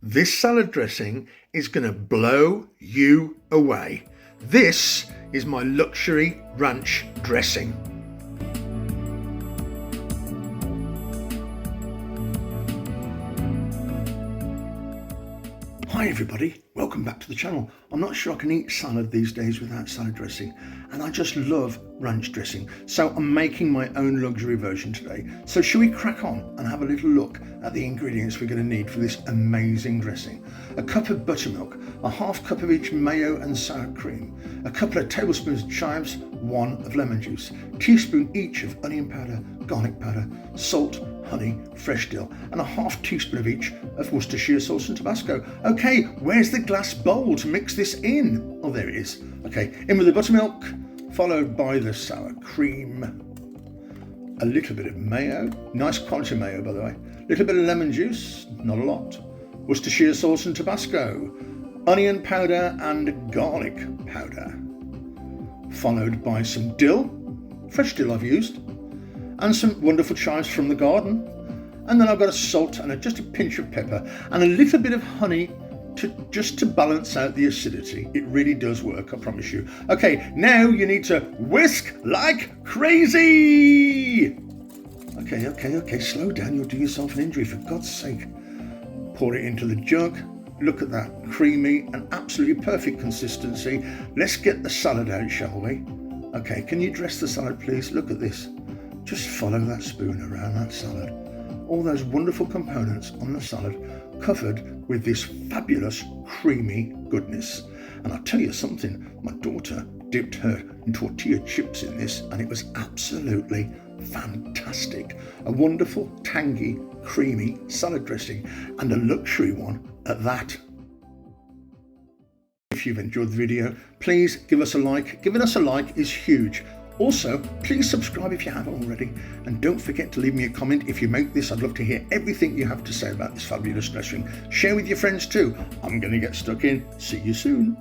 This salad dressing is going to blow you away. This is my luxury ranch dressing. Hi everybody, welcome back to the channel. I'm not sure I can eat salad these days without salad dressing, and I just love ranch dressing, so I'm making my own luxury version today. So shall we crack on and have a little look at the ingredients we're going to need for this amazing dressing? A cup of buttermilk, a half cup of each mayo and sour cream, a couple of tablespoons of chives, 1 of lemon juice, teaspoon each of onion powder, garlic powder, salt, honey, fresh dill, and a half teaspoon of each of Worcestershire sauce and Tabasco. Okay, where's the glass bowl to mix this in? Oh, there it is. Okay, in with the buttermilk, followed by the sour cream, a little bit of mayo, nice quality mayo by the way, a little bit of lemon juice, not a lot, Worcestershire sauce and Tabasco, onion powder and garlic powder, followed by some dill, fresh dill I've used, and some wonderful chives from the garden. And then I've got a salt and just a pinch of pepper and a little bit of honey just to balance out the acidity. It really does work, I promise you. Okay, now you need to whisk like crazy. Okay, slow down, you'll do yourself an injury, for God's sake. Pour it into the jug. Look at that, creamy and absolutely perfect consistency. Let's get the salad out, shall we? Okay, can you dress the salad please? Look at this. Just follow that spoon around that salad. All those wonderful components on the salad covered with this fabulous creamy goodness. And I'll tell you something, my daughter dipped her tortilla chips in this and it was absolutely fantastic. A wonderful, tangy, creamy salad dressing, and a luxury one at that. If you've enjoyed the video, please give us a like. Giving us a like is huge. Also, please subscribe if you haven't already, and don't forget to leave me a comment if you make this. I'd love to hear everything you have to say about this fabulous dressing. Share with your friends too. I'm going to get stuck in. See you soon.